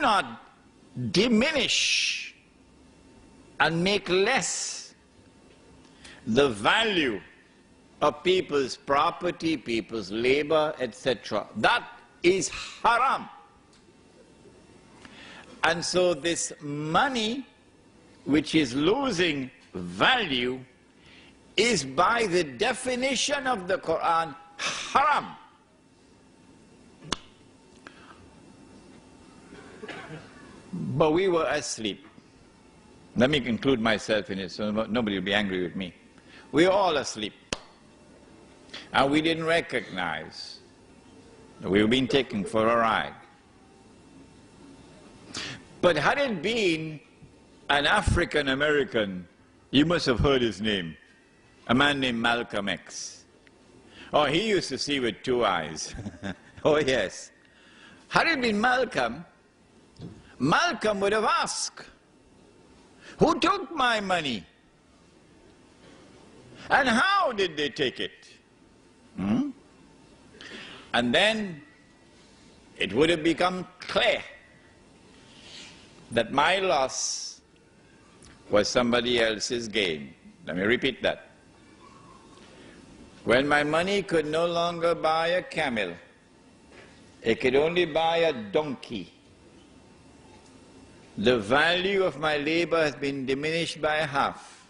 not diminish and make less the value of people's property, people's labor, etc. That is haram. And so this money, which is losing value, is by the definition of the Quran haram. But we were asleep. Let me include myself in it so nobody will be angry with me. We were all asleep. And we didn't recognize that we were being taken for a ride. But had it been an African American, you must have heard his name, a man named Malcolm X. Oh, he used to see with two eyes. Oh, yes. Had it been Malcolm, Malcolm would have asked, who took my money? And how did they take it? And then it would have become clear that my loss was somebody else's gain. Let me repeat that. When my money could no longer buy a camel, it could only buy a donkey. The value of my labor has been diminished by half.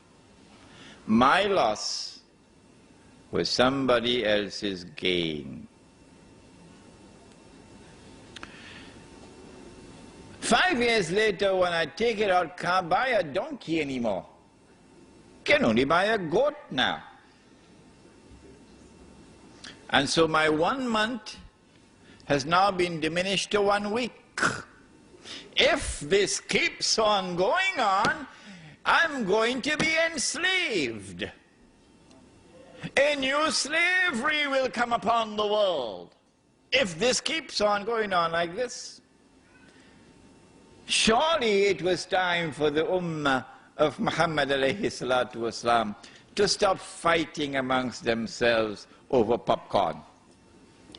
My loss was somebody else's gain. 5 years later, when I take it out, can't buy a donkey anymore. Can only buy a goat now. And so my 1 month has now been diminished to 1 week. If this keeps on going on, I'm going to be enslaved. A new slavery will come upon the world if this keeps on going on like this. Surely it was time for the Ummah of Muhammad alayhi salatu wasalam to stop fighting amongst themselves over popcorn.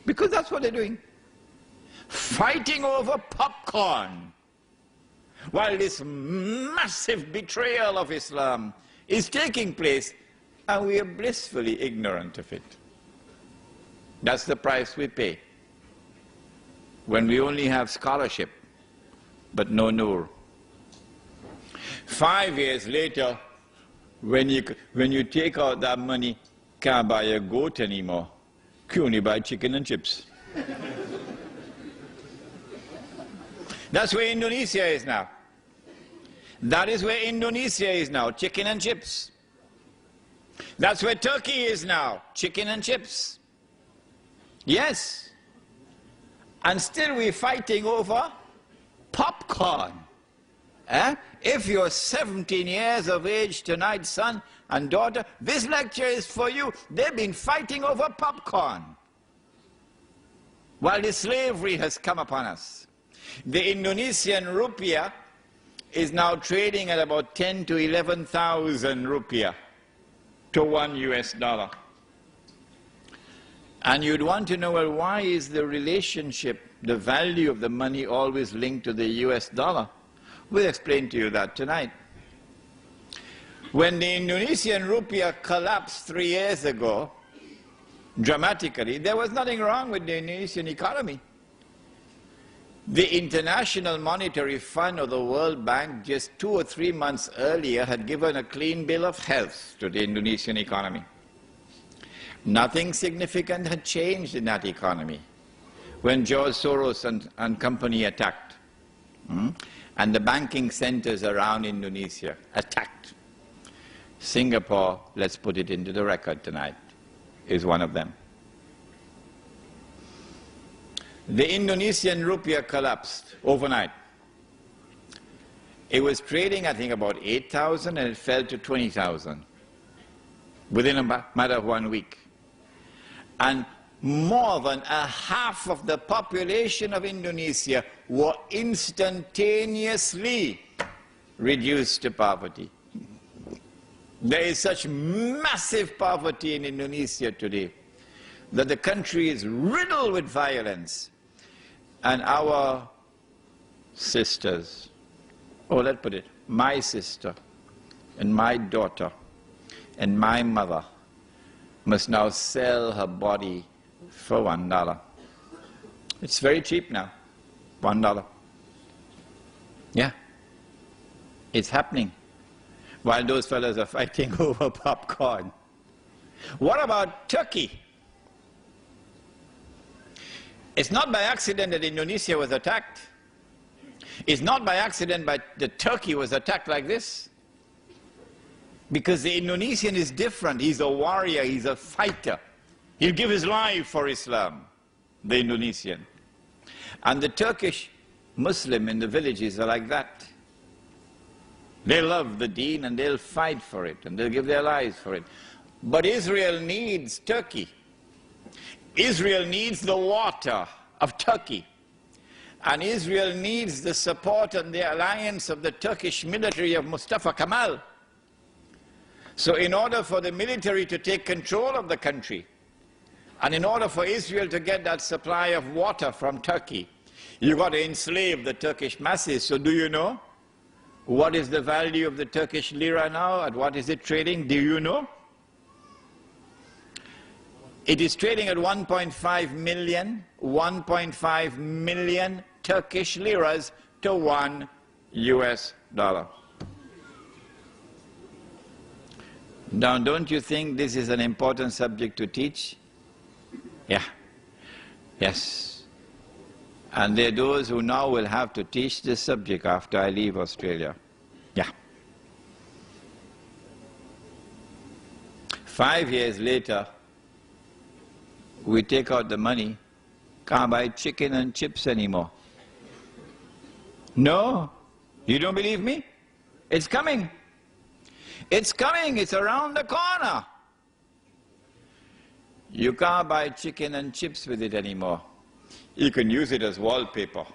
Because that's what they're doing. Fighting over popcorn. While this massive betrayal of Islam is taking place, and we are blissfully ignorant of it. That's the price we pay when we only have scholarship but no nur. 5 years later, when you take out that money, can't buy a goat anymore. You only buy chicken and chips. That's where Indonesia is now. That is where Indonesia is now, chicken and chips. That's where Turkey is now, chicken and chips. Yes. And still we're fighting over popcorn. If you're 17 years of age tonight, son and daughter, this lecture is for you. They've been fighting over popcorn while the slavery has come upon us. The Indonesian rupiah is now trading at about 10 to 11,000 rupiah to $1 US. And you'd want to know, well, why is the relationship, the value of the money always linked to the US dollar? We'll explain to you that tonight. When the Indonesian rupiah collapsed 3 years ago, dramatically, there was nothing wrong with the Indonesian economy. The International Monetary Fund or the World Bank just 2 or 3 months earlier had given a clean bill of health to the Indonesian economy. Nothing significant had changed in that economy when George Soros and company attacked. And the banking centers around Indonesia attacked. Singapore, let's put it into the record tonight, is one of them. The Indonesian rupiah collapsed overnight. It was trading, I think, about 8,000 and it fell to 20,000 within a matter of 1 week. And more than a half of the population of Indonesia were instantaneously reduced to poverty. There is such massive poverty in Indonesia today that the country is riddled with violence. And our sisters, oh, let's put it, my sister and my daughter and my mother must now sell her body for $1. It's very cheap now, $1. Yeah, it's happening while those fellows are fighting over popcorn. What about Turkey? It's not by accident that Indonesia was attacked. It's not by accident that Turkey was attacked like this. Because the Indonesian is different. He's a warrior, he's a fighter. He'll give his life for Islam, the Indonesian. And the Turkish Muslim in the villages are like that. They love the deen and they'll fight for it and they'll give their lives for it. But Israel needs Turkey. Israel needs the water of Turkey. And Israel needs the support and the alliance of the Turkish military of Mustafa Kemal. So in order for the military to take control of the country, and in order for Israel to get that supply of water from Turkey, you've got to enslave the Turkish masses. So do you know what is the value of the Turkish lira now? At what is it trading? Do you know? It is trading at 1.5 million Turkish liras to $1 US. Now, don't you think this is an important subject to teach? Yeah. Yes. And there are those who now will have to teach this subject after I leave Australia. Yeah. 5 years later, we take out the money, can't buy chicken and chips anymore. No? You don't believe me? It's coming. It's coming. It's around the corner. You can't buy chicken and chips with it anymore. You can use it as wallpaper.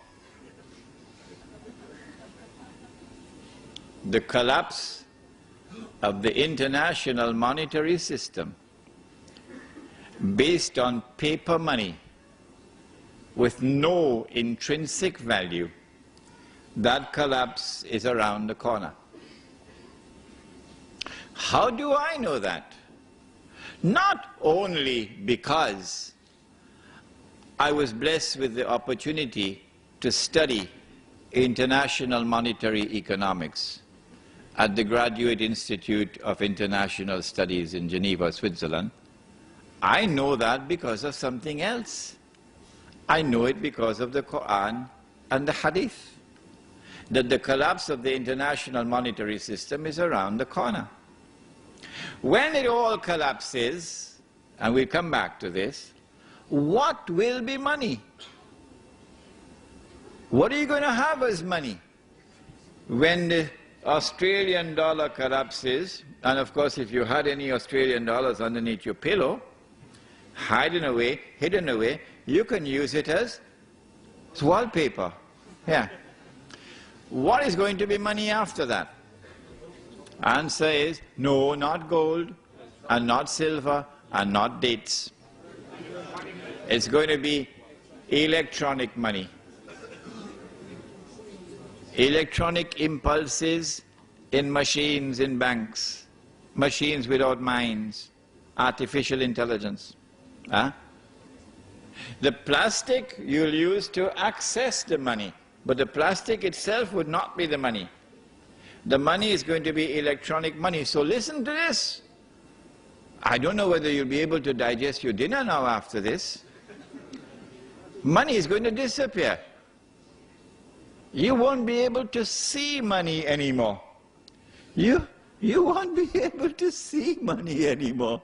The collapse of the international monetary system based on paper money with no intrinsic value, that collapse is around the corner. How do I know that? Not only because I was blessed with the opportunity to study international monetary economics at the Graduate Institute of International Studies in Geneva, Switzerland. I know that because of something else. I know it because of the Quran and the Hadith, that the collapse of the international monetary system is around the corner. When it all collapses, and we'll come back to this, what will be money? What are you going to have as money? When the Australian dollar collapses, and of course if you had any Australian dollars underneath your pillow, hidden away, you can use it as wallpaper. Yeah. What is going to be money after that? Answer is no, not gold, and not silver, and not dates. It's going to be electronic money. Electronic impulses in machines in banks, machines without minds, artificial intelligence. Huh? The plastic you'll use to access the money, but the plastic itself would not be the money. The money is going to be electronic money. So listen to this. I don't know whether you'll be able to digest your dinner now after this. Money is going to disappear. You won't be able to see money anymore. You won't be able to see money anymore.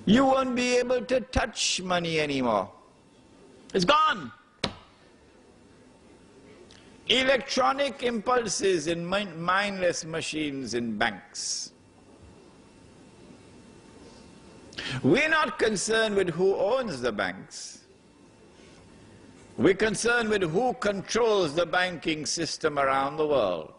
You won't be able to touch money anymore. It's gone. Electronic impulses in mindless machines in banks. We're not concerned with who owns the banks. We're concerned with who controls the banking system around the world.